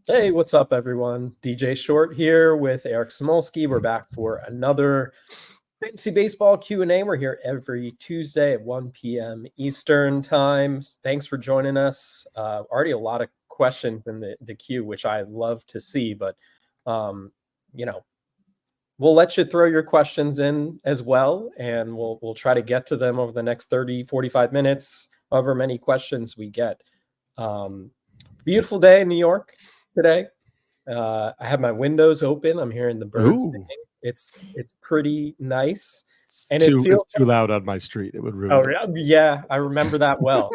Hey, what's up, everyone? DJ Short here with Eric Samulski. We're back for another fantasy baseball Q&A. We're here every Tuesday at 1 p.m. Eastern time. Thanks for joining us. Already a lot of questions in the queue, which I love to see, but we'll let you throw your questions in as well, and we'll try to get to them over the next 30, 45 minutes, however many questions we get. Beautiful day in New York today. I have my windows open. I'm hearing the birds singing. It's pretty nice. And it feels too loud on my street. It would ruin it. Yeah, I remember that well.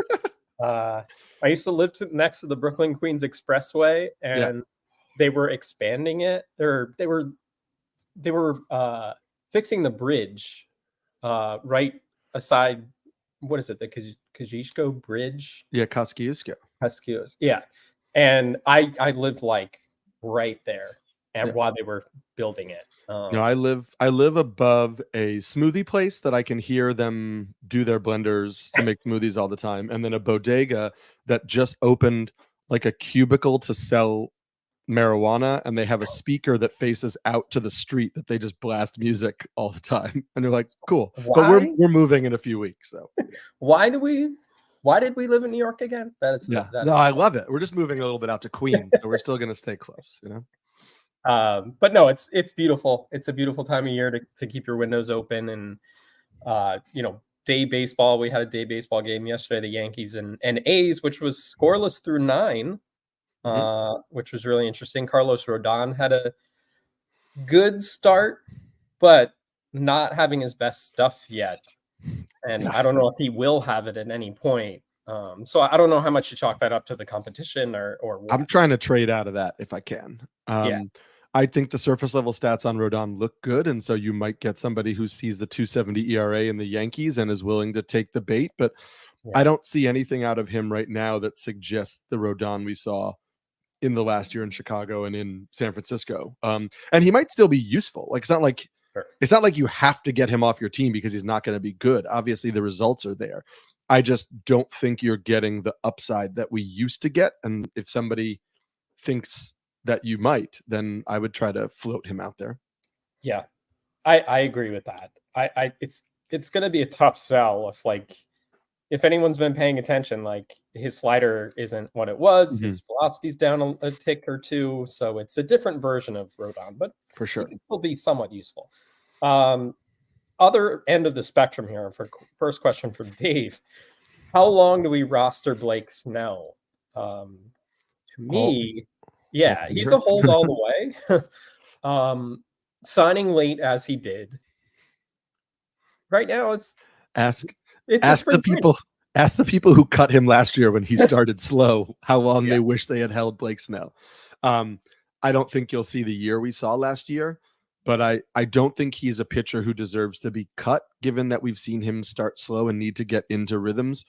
I used to live next to the Brooklyn Queens Expressway, and they were expanding it, or they were fixing the bridge right aside. What is it? The Kosciuszko Bridge? Yeah, Kosciuszko. Yeah, and I lived like right there, and while they were building it. I live above a smoothie place that I can hear them do their blenders to make smoothies all the time, and then a bodega that just opened like a cubicle to sell marijuana, and they have a speaker that faces out to the street that they just blast music all the time, and they're like, cool. But we're moving in a few weeks, so why did we live in New York again? I love it. We're just moving a little bit out to Queens, so we're still going to stay close, but no, it's beautiful. It's a beautiful time of year to keep your windows open, and day baseball. We had a day baseball game yesterday, the Yankees and A's, which was scoreless through 9. Which was really interesting. Carlos Rodon had a good start, but not having his best stuff yet. And I don't know if he will have it at any point. So I don't know how much you chalk that up to the competition or what. I'm trying to trade out of that if I can. I think the surface level stats on Rodon look good, and so you might get somebody who sees the 2.70 ERA in the Yankees and is willing to take the bait, but I don't see anything out of him right now that suggests the Rodon we saw in the last year in Chicago and in San Francisco. And he might still be useful. Like, it's not like you have to get him off your team because he's not going to be good. Obviously the results are there. I just don't think you're getting the upside that we used to get. And if somebody thinks that you might, then I would try to float him out there. Yeah, I agree with that. It's going to be a tough sell if anyone's been paying attention, like his slider isn't what it was. His velocity's down a tick or two. So it's a different version of Rodon, but for sure it can still be somewhat useful. Other end of the spectrum here for first question from Dave. How long do we roster Blake Snell? To me, he's a hold all the way. Signing late as he did. Right now Ask the people who cut him last year when he started slow how long they wish they had held Blake Snell. I don't think you'll see the year we saw last year, but I don't think he's a pitcher who deserves to be cut, given that we've seen him start slow and need to get into rhythms.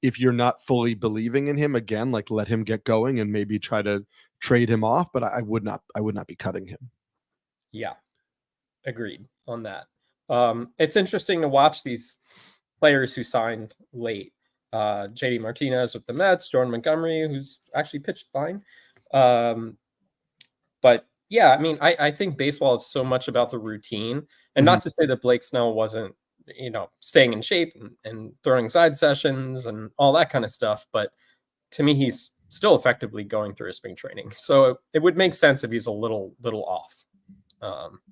If you're not fully believing in him, again, like, let him get going and maybe try to trade him off, but I would not be cutting him. Yeah, agreed on that. It's interesting to watch these players who signed late. JD Martinez with the Mets, Jordan Montgomery, who's actually pitched fine. But yeah, I mean, I think baseball is so much about the routine, and not to say that Blake Snell wasn't, staying in shape and throwing side sessions and all that kind of stuff. But to me, he's still effectively going through his spring training. So it would make sense if he's a little off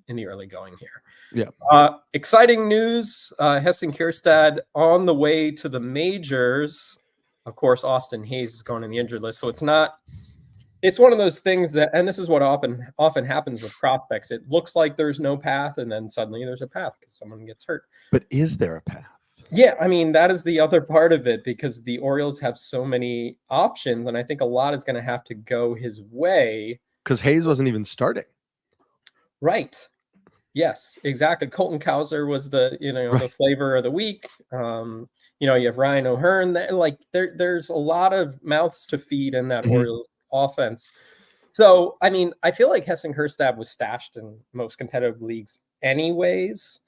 in the early going here. Yeah. Exciting news. Heston Kjerstad on the way to the majors. Of course, Austin Hayes is going in the injured list. So it's one of those things that, and this is what often happens with prospects. It looks like there's no path, and then suddenly there's a path because someone gets hurt. But is there a path? Yeah, I mean, that is the other part of it, because the Orioles have so many options, and I think a lot is going to have to go his way. Because Hayes wasn't even starting. Right. Yes, exactly. Colton Cowser was the flavor of the week. You have Ryan O'Hearn. There's a lot of mouths to feed in that Orioles offense. So, I mean, I feel like Heston Kjerstad was stashed in most competitive leagues anyways,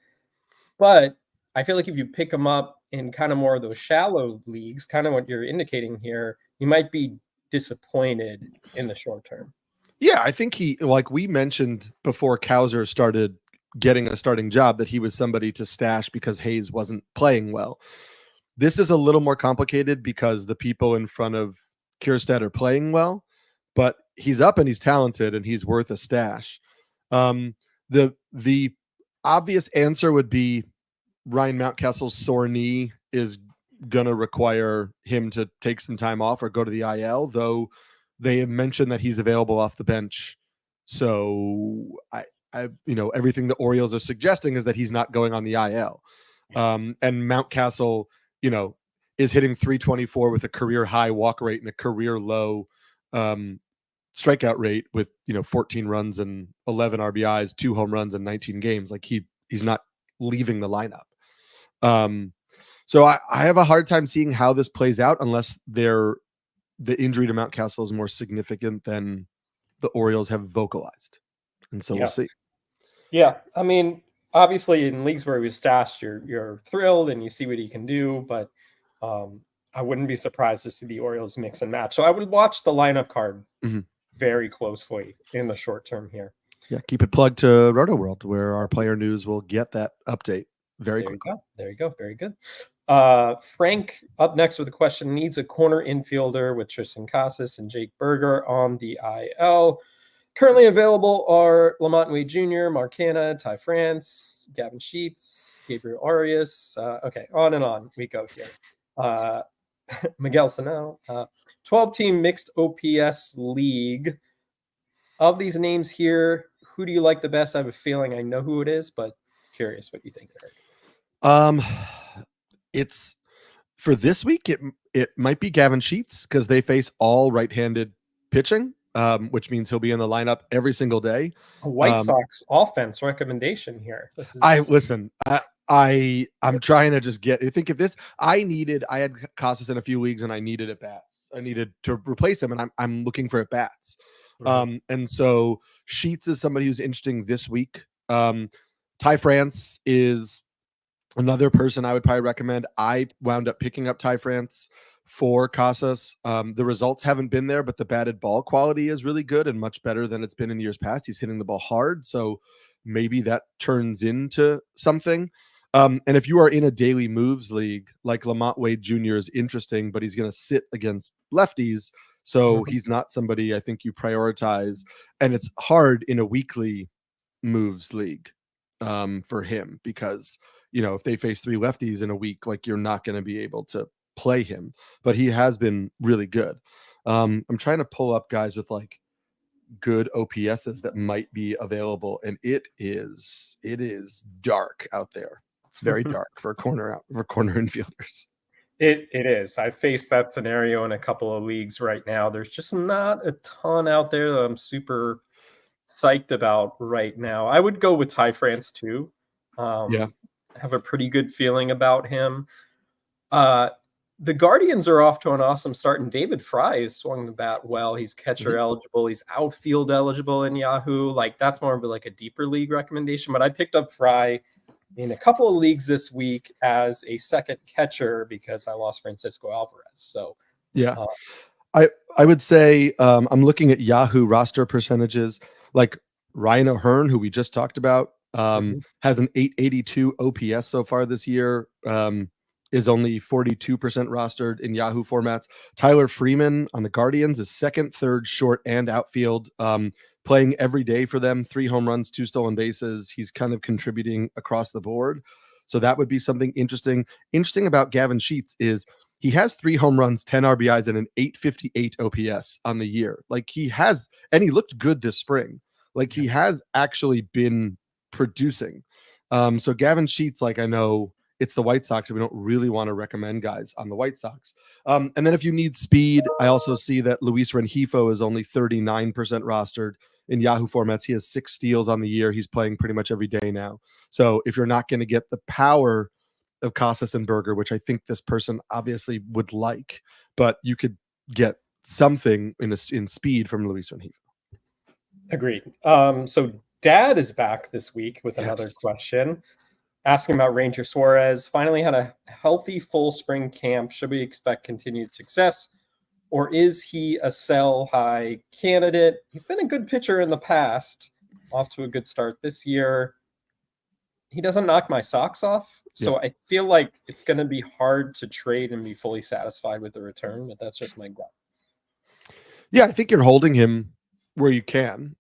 but I feel like if you pick him up in kind of more of those shallow leagues, kind of what you're indicating here, you might be disappointed in the short term. Yeah, I think he, like we mentioned before Cowser started getting a starting job, that he was somebody to stash because Hayes wasn't playing well. This is a little more complicated because the people in front of Kjerstad are playing well, but he's up and he's talented and he's worth a stash. The obvious answer would be Ryan Mountcastle's sore knee is going to require him to take some time off or go to the IL, though they have mentioned that he's available off the bench. So I everything the Orioles are suggesting is that he's not going on the IL. And Mountcastle, is hitting 324 with a career high walk rate and a career low strikeout rate with 14 runs and 11 RBIs, 2 home runs in 19 games. Like he's not leaving the lineup. So I have a hard time seeing how this plays out unless the injury to Mountcastle is more significant than the Orioles have vocalized. And so we'll see. Yeah. I mean, obviously in leagues where he was stashed, you're thrilled and you see what he can do, but I wouldn't be surprised to see the Orioles mix and match. So I would watch the lineup card very closely in the short term here. Yeah, keep it plugged to Rotoworld, where our player news will get that update very quickly. There you go. Very good. Frank up next with a question: needs a corner infielder with Tristan Casas and Jake Berger on the IL. Currently available are Lamont Wade Jr., Marcana, Ty France, Gavin Sheets, Gabriel Arias. Okay, on and on we go here. Miguel Snell, 12-team mixed OPS league. Of these names here, who do you like the best? I have a feeling I know who it is, but curious what you think, Eric. It's for this week. It might be Gavin Sheets because they face all right-handed pitching, which means he'll be in the lineup every single day. A White Sox offense recommendation here. I'm trying to just think of this. I had Casas in a few leagues and I needed at bats. I needed to replace him, and I'm looking for at bats. And so Sheets is somebody who's interesting this week. Ty France is another person I would probably recommend. I wound up picking up Ty France for Casas. The results haven't been there, but the batted ball quality is really good and much better than it's been in years past. He's hitting the ball hard, so maybe that turns into something. And if you are in a daily moves league, like Lamont Wade Jr. is interesting, but he's going to sit against lefties, so he's not somebody I think you prioritize. And it's hard in a weekly moves league for him because, if they face 3 lefties in a week, like you're not going to be able to play him. But he has been really good. I'm trying to pull up guys with like good OPSs that might be available, and it is dark out there. It's very dark for corner infielders. It is. I faced that scenario in a couple of leagues right now. There's just not a ton out there that I'm super psyched about right now. I would go with Ty France too. Have a pretty good feeling about him. The Guardians are off to an awesome start, and David Fry has swung the bat well. He's catcher eligible. He's outfield eligible in Yahoo. Like that's more of like a deeper league recommendation. But I picked up Fry in a couple of leagues this week as a second catcher because I lost Francisco Alvarez. So I would say I'm looking at Yahoo roster percentages. Like Ryan O'Hearn, who we just talked about, has an 882 OPS so far this year. Is only 42% rostered in Yahoo formats. Tyler Freeman on the Guardians is second, third, short, and outfield, playing every day for them. 3 home runs, 2 stolen bases. He's kind of contributing across the board. So that would be something interesting. Interesting about Gavin Sheets is he has 3 home runs, 10 RBIs, and an 858 OPS on the year. Like he has, and he looked good this spring. Like he has actually been producing. So Gavin Sheets, like I know, it's the White Sox, and we don't really want to recommend guys on the White Sox. And then if you need speed, I also see that Luis Rengifo is only 39% rostered in Yahoo formats. He has 6 steals on the year. He's playing pretty much every day now. So if you're not going to get the power of Casas and Berger, which I think this person obviously would like, but you could get something in speed from Luis Rengifo. Agreed. So Dad is back this week with another question. Asking about Ranger Suarez. Finally had a healthy full spring camp. Should we expect continued success? or is he a sell high candidate? He's been a good pitcher in the past, off to a good start this year. He doesn't knock my socks off, so I feel like it's going to be hard to trade and be fully satisfied with the return, but that's just my gut. Yeah, I think you're holding him where you can.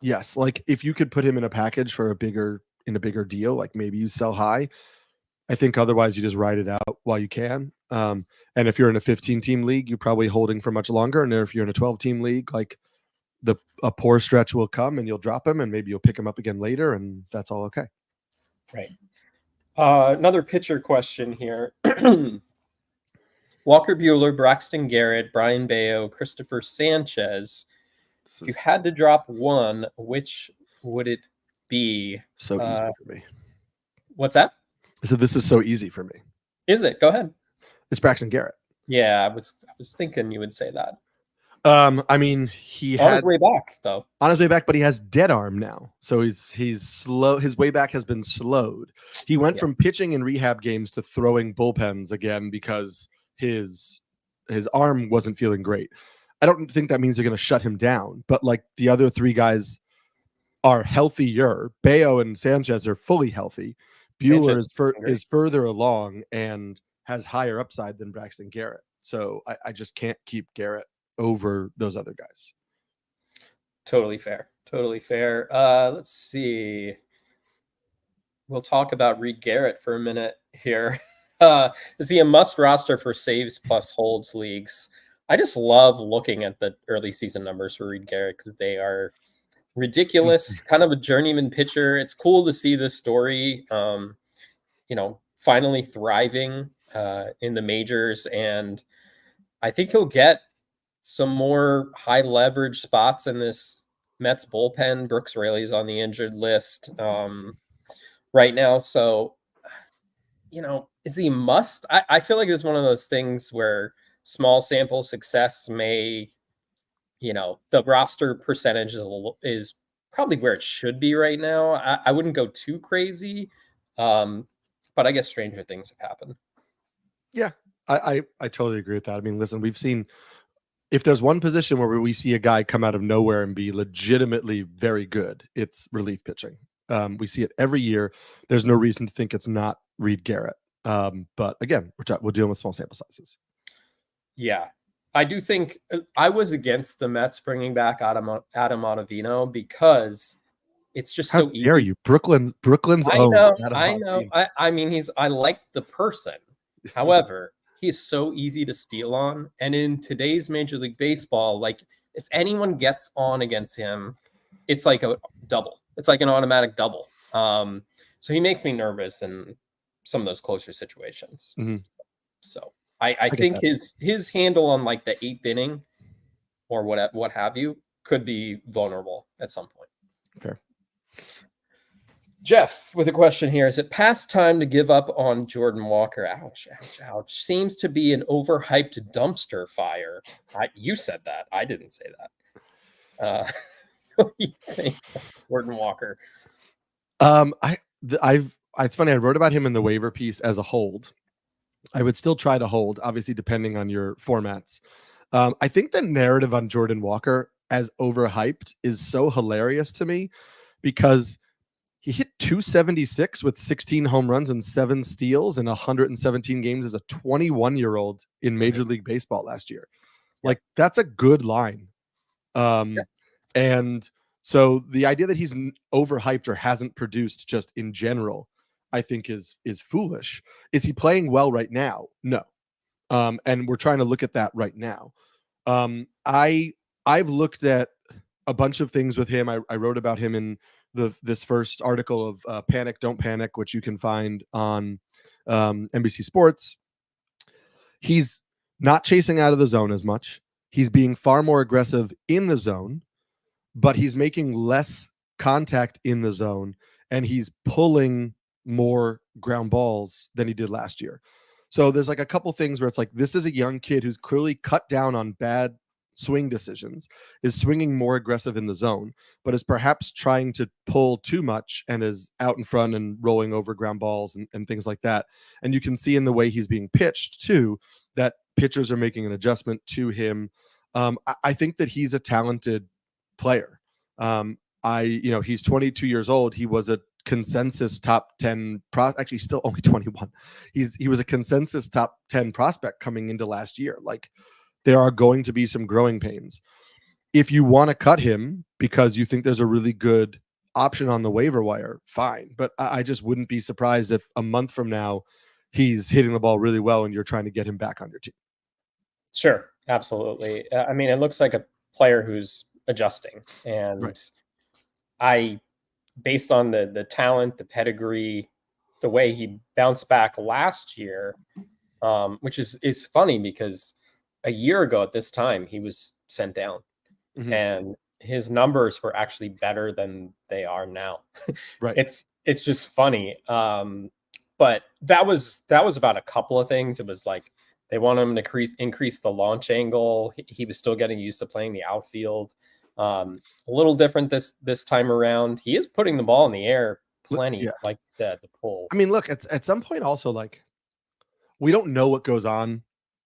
Yes, like if you could put him in a package for a bigger deal, like maybe you sell high. I think otherwise you just ride it out while you can. And if you're in a 15-team league, you're probably holding for much longer. And if you're in a 12-team league, like a poor stretch will come and you'll drop him and maybe you'll pick him up again later, and that's all okay. Right. Another pitcher question here. Walker Buehler, Braxton Garrett, Brian Bayo, Christopher Sanchez. If you had to drop one, which would it be? So easy for me. What's that? I said this is so easy for me. Is it? Go ahead. It's Braxton Garrett. Yeah, I was thinking you would say that. I mean, he on his way back, though. On his way back, but he has dead arm now, so he's slow. His way back has been slowed. He went from pitching in rehab games to throwing bullpens again because his arm wasn't feeling great. I don't think that means they're going to shut him down, but like the other three guys are healthier. Bayo and Sanchez are fully healthy. Buehler is further along and has higher upside than Braxton Garrett. So I just can't keep Garrett over those other guys. Totally fair. Let's see. We'll talk about Reed Garrett for a minute here. Is he a must roster for saves plus holds leagues? I just love looking at the early season numbers for Reed Garrett because they are ridiculous. Kind of a journeyman pitcher. It's cool to see this story, finally thriving in the majors. And I think he'll get some more high leverage spots in this Mets bullpen. Brooks Raley's on the injured list right now. So, is he a must? I feel like it's one of those things where small sample success may, the roster percentage is probably where it should be right now. I wouldn't go too crazy, but I guess stranger things have happened. Yeah, I totally agree with that. I mean, listen, we've seen, if there's one position where we see a guy come out of nowhere and be legitimately very good, it's relief pitching. We see it every year. There's no reason to think it's not Reed Garrett. But again, we're dealing with small sample sizes. Yeah, I do think I was against the Mets bringing back Adam Ottavino because it's just so easy. How dare you? Brooklyn's own. I know. I mean, I like the person. However, he's so easy to steal on. And in today's Major League Baseball, like if anyone gets on against him, it's like a double. It's like an automatic double. So he makes me nervous in some of those closer situations. Mm-hmm. So I think his handle on like the 8th inning or what have you could be vulnerable at some point. Fair. Jeff with a question here. Is it past time to give up on Jordan Walker? Ouch, ouch, ouch. Seems to be an overhyped dumpster fire. You said that. I didn't say that. What do you think of Jordan Walker? It's funny. I wrote about him in the waiver piece as a hold. I would still try to hold, obviously, depending on your formats. I think the narrative on Jordan Walker as overhyped is so hilarious to me because he hit 276 with 16 home runs and 7 steals in 117 games as a 21-year-old in Major League Baseball last year. Like, that's a good line. And so the idea that he's overhyped or hasn't produced just in general, I think is foolish. Is he playing well right now? No. And we're trying to look at that right now. I've looked at a bunch of things with him. I wrote about him in this first article of Panic, Don't Panic, which you can find on NBC Sports. He's not chasing out of the zone as much. He's being far more aggressive in the zone, but he's making less contact in the zone, and he's pulling more ground balls than he did last year. So there's like a couple things where it's like, this is a young kid who's clearly cut down on bad swing decisions, is swinging more aggressive in the zone, but is perhaps trying to pull too much and is out in front and rolling over ground balls and things like that. And you can see in the way he's being pitched too, that pitchers are making an adjustment to him. I think that he's a talented player. He's 22 years old. He was a consensus top 10 actually still only 21. He was a consensus top 10 prospect coming into last year. Like, there are going to be some growing pains. If you want to cut him because you think there's a really good option on the waiver wire, fine. But I just wouldn't be surprised if a month from now he's hitting the ball really well and you're trying to get him back on your team. Sure, absolutely. I mean, it looks like a player who's adjusting, and right. Based on the talent, the pedigree, the way he bounced back last year, which is funny because a year ago at this time he was sent down, and his numbers were actually better than they are now. Right. It's just funny. But that was about a couple of things. It was like they want him to increase the launch angle. He was still getting used to playing the outfield. A little different this time around. He is putting the ball in the air plenty, like you said, the pull. I mean, look, at some point also, like, we don't know what goes on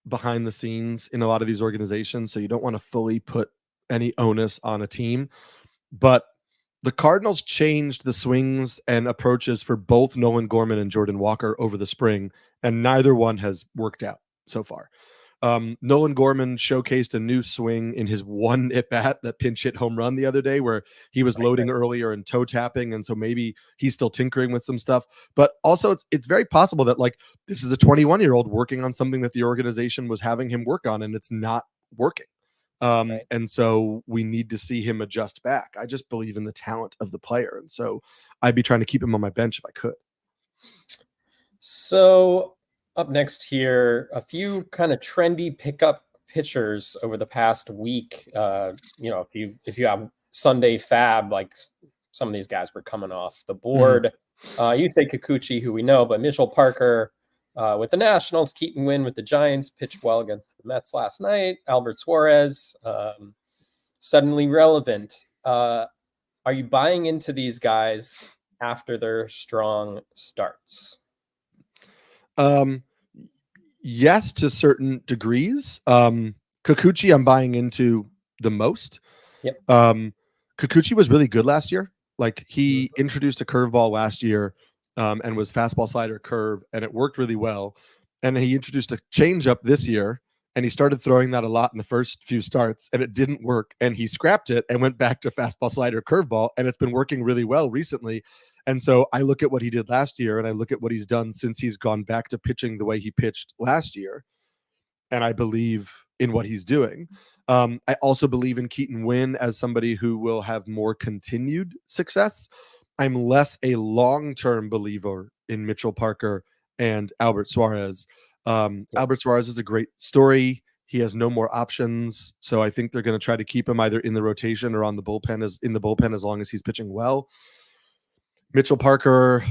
behind the scenes in a lot of these organizations, so you don't want to fully put any onus on a team. But the Cardinals changed the swings and approaches for both Nolan Gorman and Jordan Walker over the spring, and neither one has worked out so far. Nolan Gorman showcased a new swing in his one at-bat, that pinch hit home run the other day, where he was loading earlier and toe tapping, and so maybe he's still tinkering with some stuff. But also, it's very possible that, like, this is a 21-year-old working on something that the organization was having him work on, and it's not working. And so we need to see him adjust back. I just believe in the talent of the player, and so I'd be trying to keep him on my bench if I could. So up next here, a few kind of trendy pickup pitchers over the past week. If you have Sunday fab, like some of these guys were coming off the board. You say Kikuchi, who we know, but Mitchell Parker with the Nationals, Keaton Winn with the Giants, pitched well against the Mets last night. Albert Suarez, suddenly relevant. Are you buying into these guys after their strong starts? Yes, to certain degrees. Kikuchi, I'm buying into the most. Yep. Kikuchi was really good last year. Like, he introduced a curveball last year, and was fastball, slider, curve, and it worked really well. And he introduced a changeup this year, and he started throwing that a lot in the first few starts, and it didn't work. And he scrapped it and went back to fastball, slider, curveball, and it's been working really well recently. And so I look at what he did last year, and I look at what he's done since he's gone back to pitching the way he pitched last year, and I believe in what he's doing. I also believe in Keaton Winn as somebody who will have more continued success. I'm less a long-term believer in Mitchell Parker and Albert Suarez. Albert Suarez is a great story. He has no more options, so I think they're going to try to keep him either in the rotation or on the bullpen, as long as he's pitching well. Mitchell Parker,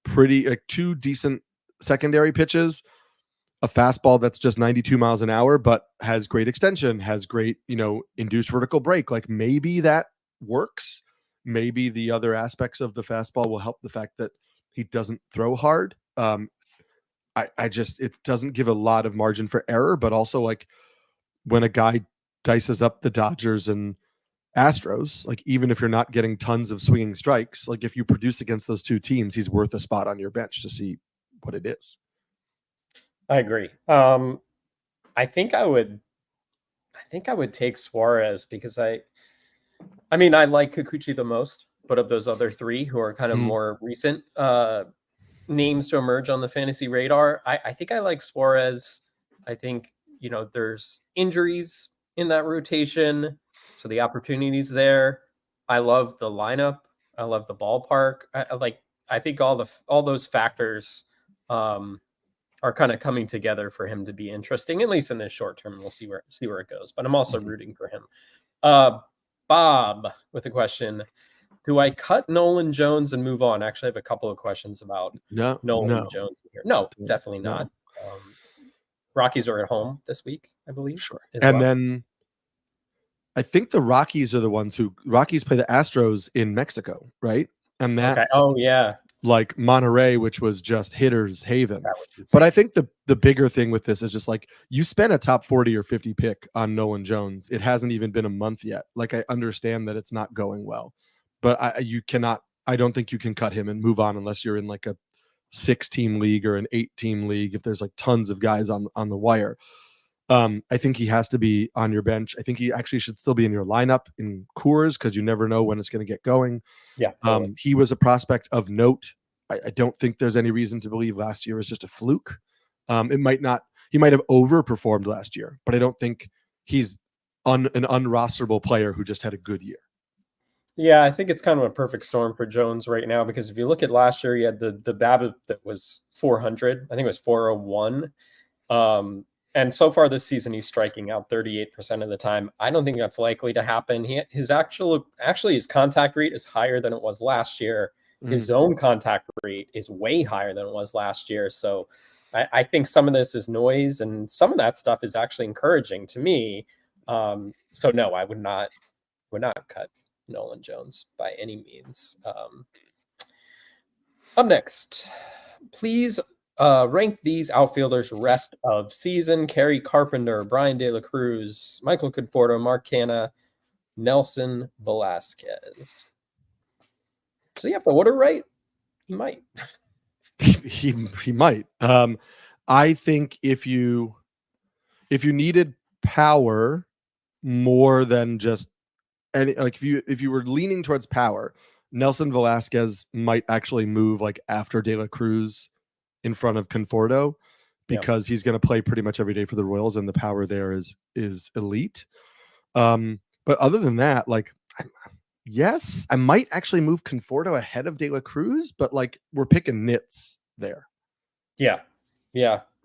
pretty, like, two decent secondary pitches, a fastball that's just 92 miles an hour, but has great extension, has great, induced vertical break. Like, maybe that works. Maybe the other aspects of the fastball will help the fact that he doesn't throw hard. It doesn't give a lot of margin for error, but also, like, when a guy dices up the Dodgers and Astros, like, even if you're not getting tons of swinging strikes, like, if you produce against those two teams, he's worth a spot on your bench to see what it is. I agree. I think I would take Suarez because I like Kikuchi the most, but of those other three who are kind of more recent names to emerge on the fantasy radar, I think I like Suarez. I think, there's injuries in that rotation, so the opportunity's there. I love the lineup. I love the ballpark. I think all those factors are kind of coming together for him to be interesting, at least in the short term. We'll see where it goes, but I'm also rooting for him. Bob with a question: do I cut Nolan Jones and move on? Actually, I have a couple of questions about Nolan Jones here. No, definitely not. Rockies are at home this week, I believe. Sure. And well. then I think the Rockies are the ones Rockies play the Astros in Mexico, right? And that's okay. Oh yeah, like Monterey, which was just hitter's haven. that was insane. But I think the bigger thing with this is just like you spent a top 40 or 50 pick on Nolan Jones. It hasn't even been a month yet. Like I understand that it's not going well, but I don't think you can cut him and move on unless you're in like a 6-team league or an 8-team league. If there's like tons of guys on the wire. I think he has to be on your bench. I think he actually should still be in your lineup in Coors because you never know when it's going to get going. Yeah. Totally. He was a prospect of note. I don't think there's any reason to believe last year was just a fluke. He might have overperformed last year, but I don't think he's an unrosterable player who just had a good year. Yeah, I think it's kind of a perfect storm for Jones right now because if you look at last year, he had the BABIP that was 400. I think it was 401. And so far this season, he's striking out 38% of the time. I don't think that's likely to happen. His contact rate is higher than it was last year. His zone contact rate is way higher than it was last year. So I think some of this is noise, and some of that stuff is actually encouraging to me. So no, I would not cut Nolan Jones by any means. Up next, please rank these outfielders rest of season: Kerry Carpenter, Brian De La Cruz, Michael Conforto, Mark Canha, Nelson Velasquez. So you have the order right? He might. he might. I think if you needed power more than just any, like if you were leaning towards power, Nelson Velasquez might actually move like after De La Cruz in front of Conforto because he's going to play pretty much every day for the Royals and the power there is elite. But other than that, like, yes, I might actually move Conforto ahead of De La Cruz, but like we're picking nits there. Yeah.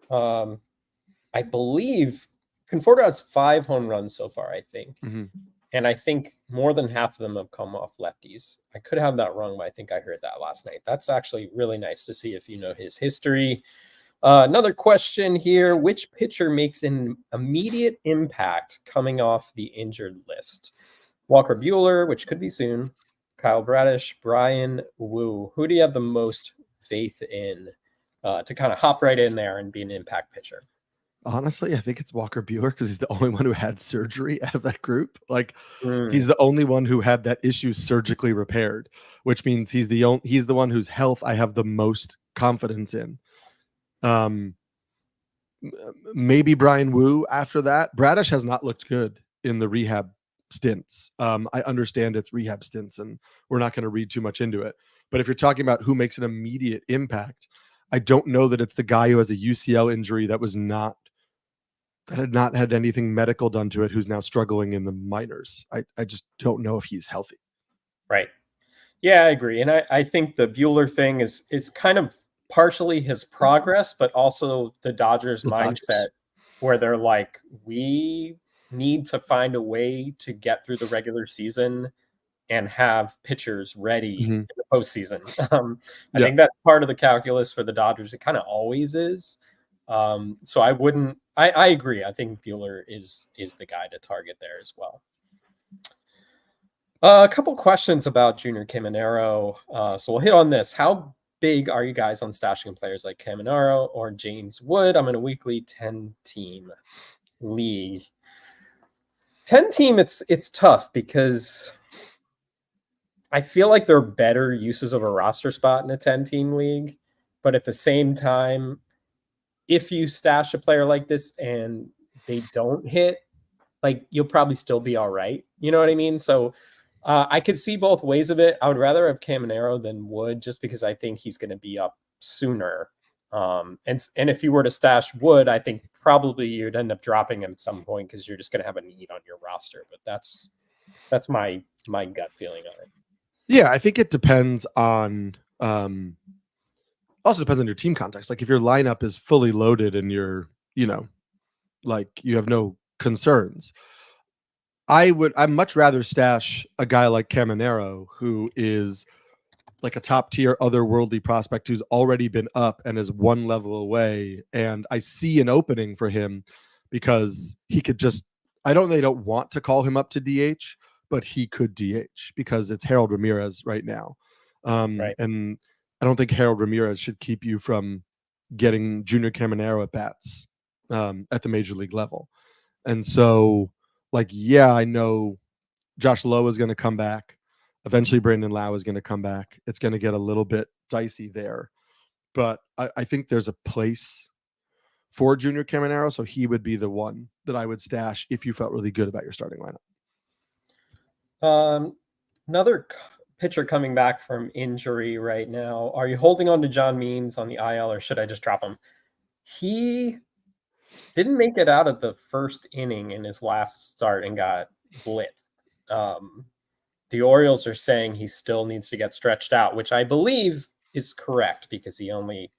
I believe Conforto has 5 home runs so far, I think. Mm-hmm. And I think more than half of them have come off lefties. I could have that wrong, but I think I heard that last night. That's actually really nice to see if you know his history. Another question here. Which pitcher makes an immediate impact coming off the injured list? Walker Buehler, which could be soon. Kyle Bradish, Brian Wu. Who do you have the most faith in to kind of hop right in there and be an impact pitcher? Honestly, I think it's Walker Buehler because he's the only one who had surgery out of that group. Like he's the only one who had that issue surgically repaired, which means he's the one whose health I have the most confidence in. Maybe Brian Wu after that. Bradish has not looked good in the rehab stints. I understand it's rehab stints and we're not going to read too much into it. But if you're talking about who makes an immediate impact, I don't know that it's the guy who has a UCL injury that had not had anything medical done to it, who's now struggling in the minors. I just don't know if he's healthy. Right. Yeah, I agree. And I think the Buehler thing is kind of partially his progress, but also the Dodgers mindset where they're like, we need to find a way to get through the regular season and have pitchers ready in the postseason. I think that's part of the calculus for the Dodgers. It kind of always is. So I agree. I think Buehler is the guy to target there as well. A couple questions about Junior Caminero. So we'll hit on this. How big are you guys on stashing players like Caminero or James Wood? I'm in a weekly 10-team league. 10-team, it's tough because I feel like there are better uses of a roster spot in a 10-team league. But at the same time, if you stash a player like this and they don't hit, like you'll probably still be all right. You know what I mean? So I could see both ways of it. I would rather have Caminero than Wood just because I think he's going to be up sooner. And if you were to stash Wood, I think probably you'd end up dropping him at some point because you're just going to have a need on your roster. But that's my gut feeling on it. Yeah, I think it depends on also depends on your team context. Like if your lineup is fully loaded and you're, like you have no concerns, I'd much rather stash a guy like Caminero who is like a top tier otherworldly prospect who's already been up and is one level away. And I see an opening for him because he could just, they don't want to call him up to DH, but he could DH because it's Harold Ramirez right now. Right. And I don't think Harold Ramirez should keep you from getting Junior Caminero at bats at the major league level. And so, like, yeah, I know Josh Lowe is going to come back. Eventually, Brandon Lau is going to come back. It's going to get a little bit dicey there. But I think there's a place for Junior Caminero, so he would be the one that I would stash if you felt really good about your starting lineup. Another pitcher coming back from injury right now. Are you holding on to John Means on the IL, or should I just drop him? He didn't make it out of the first inning in his last start and got blitzed. The Orioles are saying he still needs to get stretched out, which I believe is correct because he only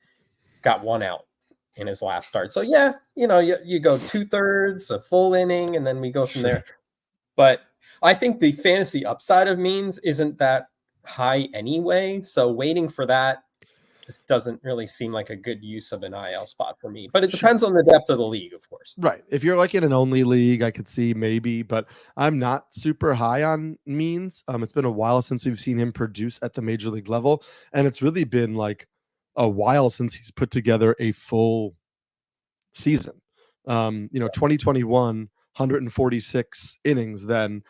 got one out in his last start. So yeah, you go 2/3, a full inning, and then we go from there. But I think the fantasy upside of Means isn't that high anyway. So waiting for that just doesn't really seem like a good use of an IL spot for me. But it depends on the depth of the league, of course. Right. If you're like in an only league, I could see maybe, but I'm not super high on Means. It's been a while since we've seen him produce at the major league level. And it's really been like a while since he's put together a full season. 2021, 146 innings then.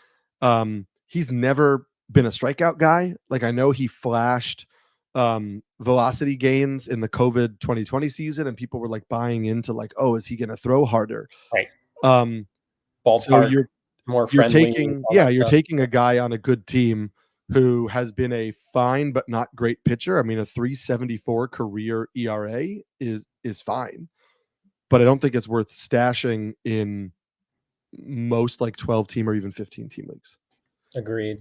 He's never been a strikeout guy. Like, I know he flashed velocity gains in the COVID 2020 season, and people were like buying into like, oh, is he going to throw harder? Right. Ballpark, so you're more friendly. You're taking a guy on a good team who has been a fine but not great pitcher. I mean, a 3.74 career ERA is fine, but I don't think it's worth stashing in most like 12 team or even 15 team leagues. Agreed.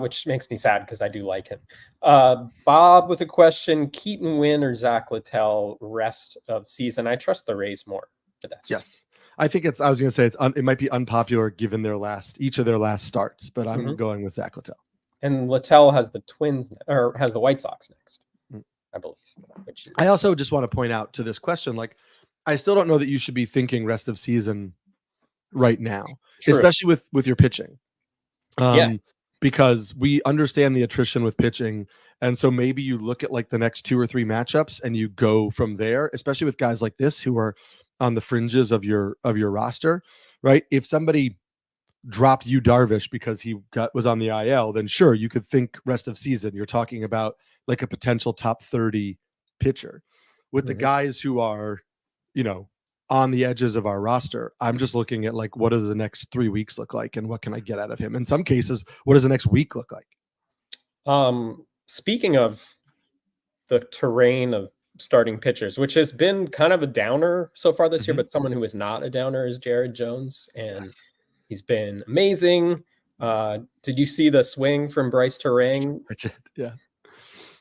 Which makes me sad because I do like him. Bob with a question: Keaton, Winn, or Zack Littell rest of season? I trust the Rays more, but that's yes. I think I was going to say it might be unpopular given each of their last starts, but I'm going with Zack Littell. And Littell has the Twins or has the White Sox next, I believe. I also just want to point out to this question, like, I still don't know that you should be thinking rest of season right now, especially with your pitching. Because we understand the attrition with pitching. And so maybe you look at like the next 2 or 3 matchups and you go from there, especially with guys like this who are on the fringes of your roster, right? If somebody dropped Yu Darvish because he was on the IL, then sure, you could think rest of season. You're talking about like a potential top 30 pitcher. With the guys who are, on the edges of our roster, I'm just looking at like, what do the next 3 weeks look like and what can I get out of him? In some cases, what does the next week look like? Speaking of the terrain of starting pitchers, which has been kind of a downer so far this year, but someone who is not a downer is Jared Jones, and he's been amazing. Did you see the swing from Bryce Terang? I did, yeah.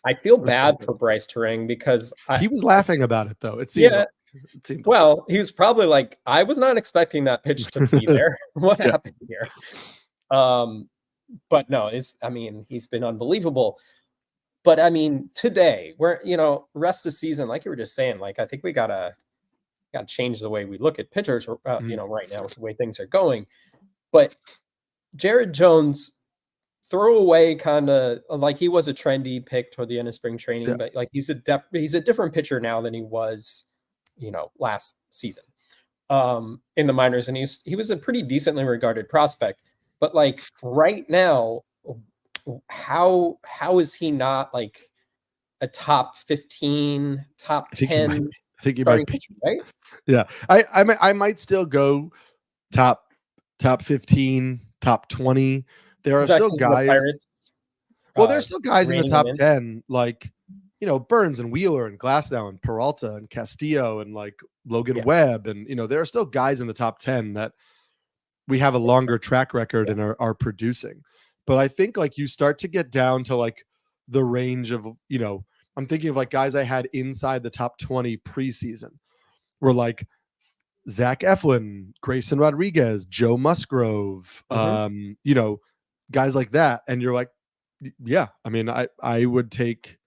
I feel bad for Bryce Terang because he was laughing about it though. It seemed well, he was probably like, I was not expecting that pitch to be there. What happened here? But no, he's been unbelievable. But I mean, today, we're, rest of the season, like you were just saying, like, I think we gotta change the way we look at pitchers, right now with the way things are going. But Jared Jones, throw away kind of like he was a trendy pick toward the end of spring training, but like he's a different pitcher now than he was, last season in the minors, and he was a pretty decently regarded prospect. But like right now, how is he not like a top 15, top 10? I think he might be, pitcher, right? Yeah, I might still go top 15, top 20. There are still guys. Well, there's still guys in the top 10, like, Burns and Wheeler and Glasnow and Peralta and Castillo and like Logan Webb. And, there are still guys in the top 10 that we have a longer track record and are producing. But I think like you start to get down to like the range of, I'm thinking of like guys I had inside the top 20 preseason were like Zach Eflin, Grayson Rodriguez, Joe Musgrove, guys like that. And you're like, Yeah, I mean, I would take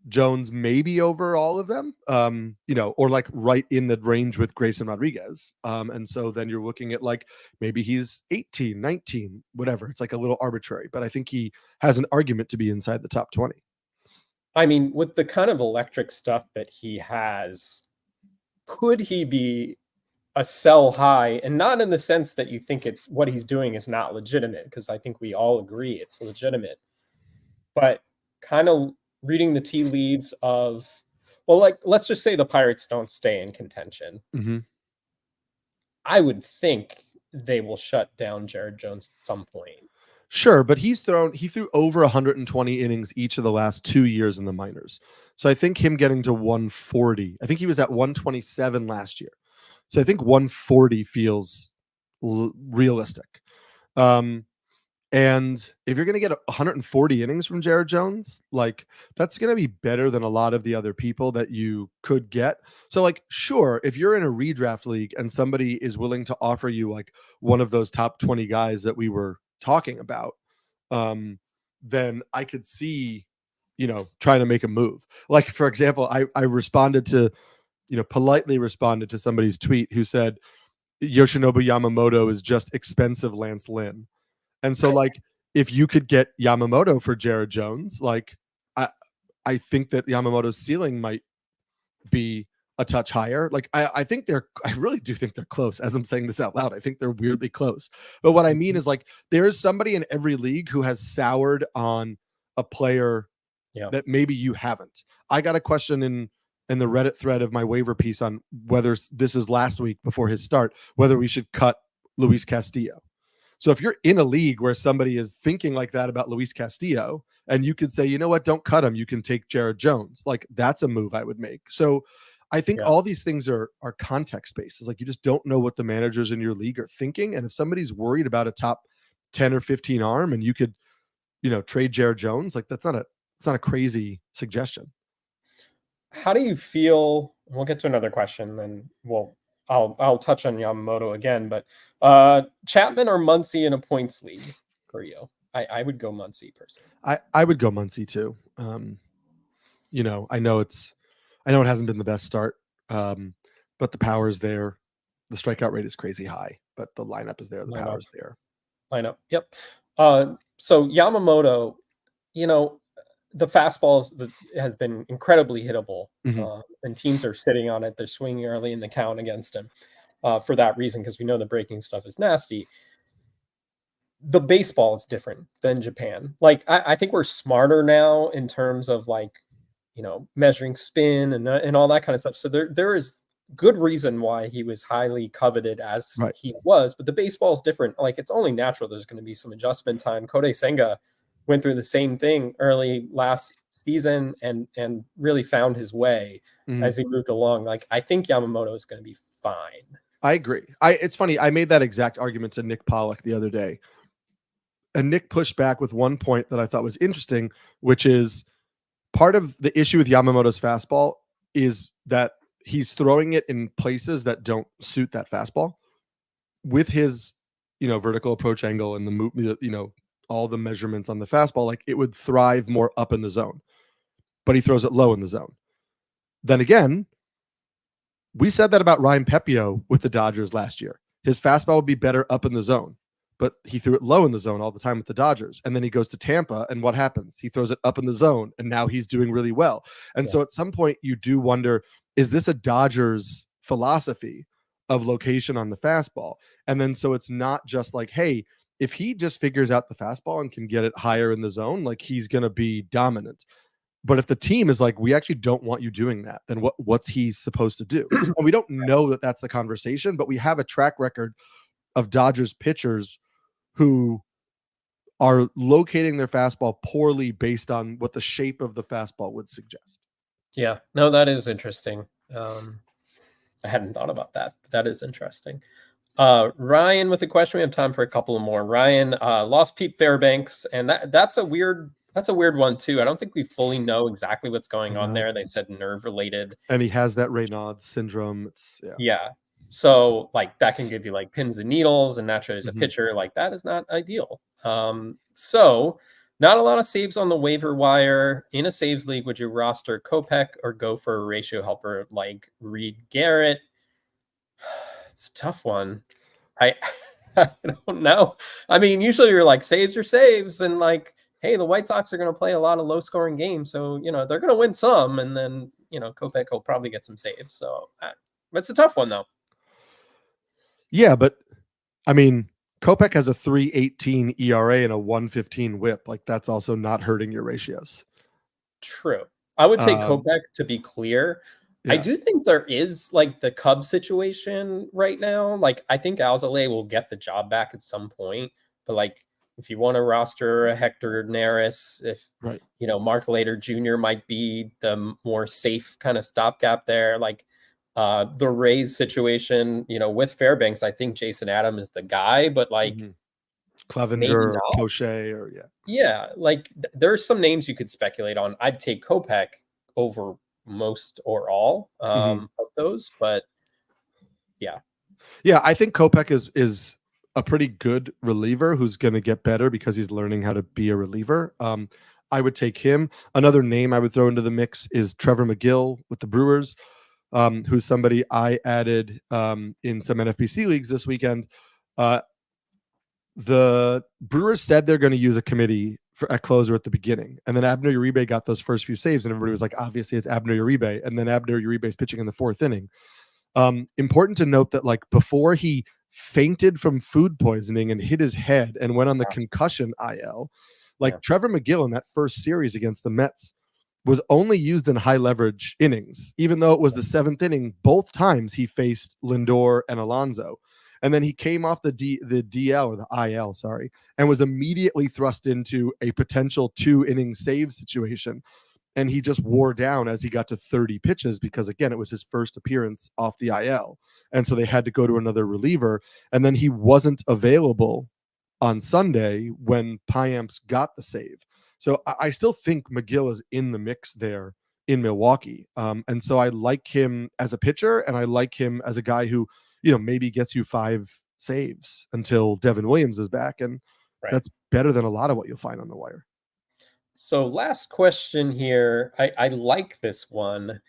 Jones maybe over all of them, or like right in the range with Grayson Rodriguez. And so then you're looking at like maybe he's 18, 19, whatever. It's like a little arbitrary, but I think he has an argument to be inside the top 20. I mean, with the kind of electric stuff that he has, could he be a sell high? And not in the sense that you think it's what he's doing is not legitimate, because I think we all agree it's legitimate. But kind of reading the tea leaves of, well, like, let's just say the Pirates don't stay in contention. Mm-hmm. I would think they will shut down Jared Jones at some point. Sure, but he threw over 120 innings each of the last 2 years in the minors. So I think him getting to 140, I think he was at 127 last year. So I think 140 feels realistic. And if you're going to get 140 innings from Jared Jones, like that's going to be better than a lot of the other people that you could get. So like, sure, if you're in a redraft league and somebody is willing to offer you like one of those top 20 guys that we were talking about, then I could see, trying to make a move. Like, for example, I responded to, politely responded to somebody's tweet who said Yoshinobu Yamamoto is just expensive Lance Lynn. And so, like, if you could get Yamamoto for Jared Jones, like, I think that Yamamoto's ceiling might be a touch higher. Like, I really do think they're close. As I'm saying this out loud, I think they're weirdly close. But what I mean is, like, there is somebody in every league who has soured on a player that maybe you haven't. I got a question in the Reddit thread of my waiver piece on whether this is last week before his start, whether we should cut Luis Castillo. So if you're in a league where somebody is thinking like that about Luis Castillo, and you could say, you know what, don't cut him, you can take Jared Jones. Like, that's a move I would make. So I think all these things are context based. It's like, you just don't know what the managers in your league are thinking. And if somebody's worried about a top 10 or 15 arm and you could, trade Jared Jones, like it's not a crazy suggestion. How do you feel? We'll get to another question, then I'll touch on Yamamoto again, but Chapman or Muncy in a points league for you? I would go Muncy personally. I would go Muncy too. I know it hasn't been the best start, but the power is there. The strikeout rate is crazy high, but the lineup is there. The power is there. Lineup, yep. So Yamamoto, the fastball has been incredibly hittable, and teams are sitting on it. They're swinging early in the count against him for that reason, because we know the breaking stuff is nasty. The baseball is different than Japan. Like, I think we're smarter now in terms of like, measuring spin and all that kind of stuff. So there is good reason why he was highly coveted as he was, but the baseball is different. Like, it's only natural there's going to be some adjustment time. Kodai Senga went through the same thing early last season and really found his way as he moved along. Like, I think Yamamoto is going to be fine. I agree. It's funny. I made that exact argument to Nick Pollock the other day, and Nick pushed back with one point that I thought was interesting, which is part of the issue with Yamamoto's fastball is that he's throwing it in places that don't suit that fastball. With his, vertical approach angle and the all the measurements on the fastball, like it would thrive more up in the zone, but he throws it low in the zone. Then again, we said that about Ryan Pepio with the Dodgers last year. His fastball would be better up in the zone, but he threw it low in the zone all the time with the Dodgers. And then he goes to Tampa, and what happens? He throws it up in the zone, and now he's doing really well. And so at some point you do wonder, is this a Dodgers philosophy of location on the fastball? And then so it's not just like, hey, if he just figures out the fastball and can get it higher in the zone, like he's going to be dominant. But if the team is like, we actually don't want you doing that, then what's he supposed to do? And we don't know that that's the conversation, but we have a track record of Dodgers pitchers who are locating their fastball poorly based on what the shape of the fastball would suggest. Yeah, no, that is interesting. I hadn't thought about that, but that is interesting. Ryan with a question. We have time for a couple of more. Ryan lost Pete Fairbanks, and that's a weird one too. I don't think we fully know exactly what's going on there. They said nerve related, and he has that Raynaud's syndrome. Yeah. So like that can give you like pins and needles, and naturally as a pitcher, like that is not ideal. So not a lot of saves on the waiver wire. In a saves league, would you roster Kopech or go for a ratio helper like Reed Garrett? It's a tough one. I I don't know. I mean, usually you're like saves or saves, and like, hey, the White Sox are going to play a lot of low-scoring games, so they're going to win some, and then Kopech will probably get some saves. So it's a tough one though. Yeah, but I mean, Kopech has a 3.18 ERA and a 1.15 WHIP. Like that's also not hurting your ratios. True. I would take Kopech, to be clear. Yeah. I do think there is like the Cubs situation right now. Like I think Alzolay will get the job back at some point, but like if you want to roster a Hector Neris, if Mark Later Jr. might be the more safe kind of stopgap there, like the Rays situation, with Fairbanks, I think Jason Adam is the guy, but like Clevenger or Poche or yeah, like there's some names you could speculate on. I'd take Kopech over most or all of those, but yeah, I think Kopech is a pretty good reliever who's going to get better because he's learning how to be a reliever. I would take him. Another name I would throw into the mix is Trevor McGill with the Brewers, who's somebody I added in some NFBC leagues this weekend. The Brewers said they're going to use a committee at closer at the beginning, and then Abner Uribe got those first few saves, and everybody was like, obviously it's Abner Uribe, and then Abner Uribe's pitching in the fourth inning. Important to note that like before he fainted from food poisoning and hit his head and went on the concussion IL, Trevor McGill in that first series against the Mets was only used in high leverage innings, even though it was the seventh inning. Both times he faced Lindor and Alonso. And then he came off the DL or the IL, sorry, and was immediately thrust into a potential 2-inning save situation. And he just wore down as he got to 30 pitches because, again, it was his first appearance off the IL. And so they had to go to another reliever. And then he wasn't available on Sunday when Piamps got the save. So I still think McGill is in the mix there in Milwaukee. And so I like him as a pitcher, and I like him as a guy who, maybe gets you 5 saves until Devin Williams is back. And that's better than a lot of what you'll find on the wire. So last question here. I like this one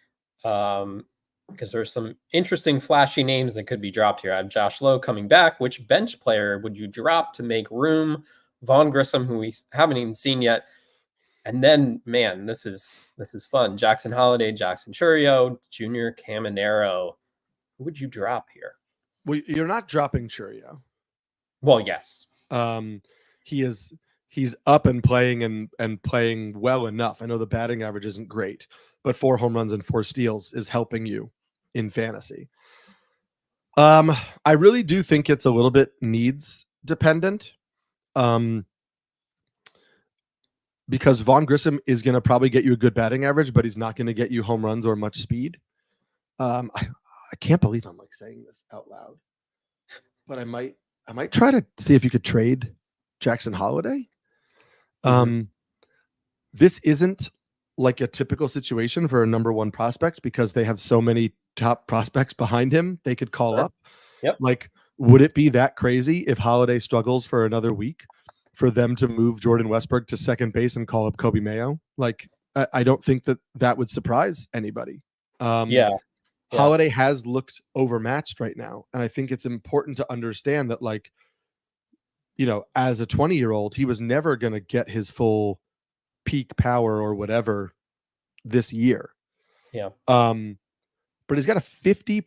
because there's some interesting flashy names that could be dropped here. I have Josh Lowe coming back. Which bench player would you drop to make room? Vaughn Grissom, who we haven't even seen yet. And then, man, this is fun. Jackson Holliday, Jackson Churio, Junior Caminero. Who would you drop here? Well, you're not dropping Churio. Well, yes. He's up and playing and playing well enough. I know the batting average isn't great, but 4 home runs and 4 steals is helping you in fantasy. I really do think it's a little bit needs dependent. Because Vaughn Grissom is going to probably get you a good batting average, but he's not going to get you home runs or much speed. I can't believe I'm like saying this out loud, but I might try to see if you could trade Jackson Holliday. This isn't like a typical situation for a number 1 prospect because they have so many top prospects behind him they could call up. Yep. Like, would it be that crazy if Holliday struggles for another week for them to move Jordan Westberg to second base and call up Kobe Mayo? Like, I don't think that would surprise anybody. Holliday has looked overmatched right now. And I think it's important to understand that, like, as a 20-year-old, he was never going to get his full peak power or whatever this year. Yeah. But he's got a 50%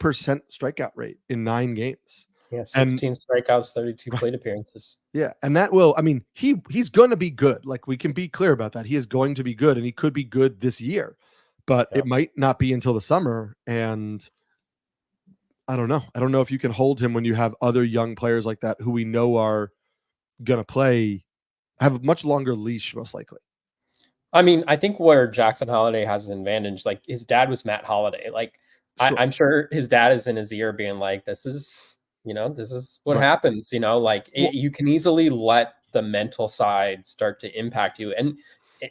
strikeout rate in 9 games. Yeah, 16 strikeouts, 32 plate appearances. Yeah, and that will, I mean, he's going to be good. Like, we can be clear about that. He is going to be good, and he could be good this year. But it might not be until the summer, and I don't know. I don't know if you can hold him when you have other young players like that who we know are going to have a much longer leash, most likely. I mean, I think where Jackson Holliday has an advantage, like his dad was Matt Holliday. Like, sure. I'm sure his dad is in his ear being like, this is what happens, you can easily let the mental side start to impact you. And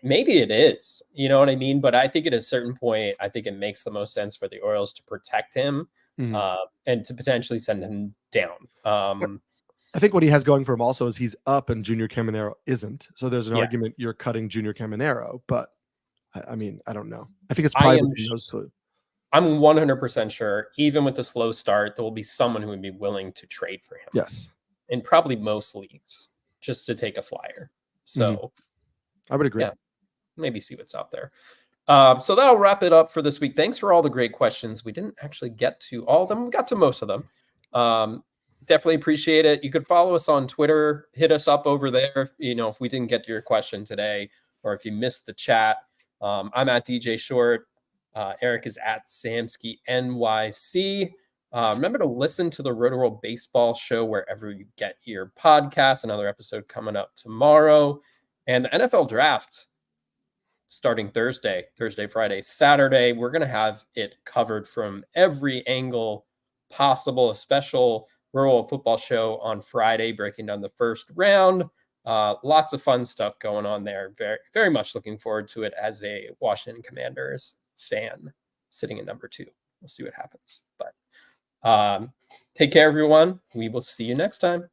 maybe it is, you know what I mean? But I think at a certain point, I think it makes the most sense for the Orioles to protect him and to potentially send him down. I think what he has going for him also is he's up and Junior Caminero isn't. So there's an argument you're cutting Junior Caminero, but I mean, I don't know. I think it's probably between those two. I'm 100% sure, even with the slow start, there will be someone who would be willing to trade for him. Yes. In probably most leagues, just to take a flyer. So I would agree. Yeah, maybe see what's out there. So that'll wrap it up for this week. Thanks for all the great questions. We didn't actually get to all of them. We got to most of them. Definitely appreciate it. You could follow us on Twitter. Hit us up over there. If we didn't get to your question today, or if you missed the chat, I'm at DJ Short. Eric is at Samski NYC. Remember to listen to the Rotoworld Baseball Show wherever you get your podcasts. Another episode coming up tomorrow. And the NFL Draft starting Thursday, Friday, Saturday. We're going to have it covered from every angle possible. A special Rotoworld Football Show on Friday, breaking down the first round. Lots of fun stuff going on there. Very, very much looking forward to it as a Washington Commanders fan sitting at number 2. We'll see what happens. But take care, everyone. We will see you next time.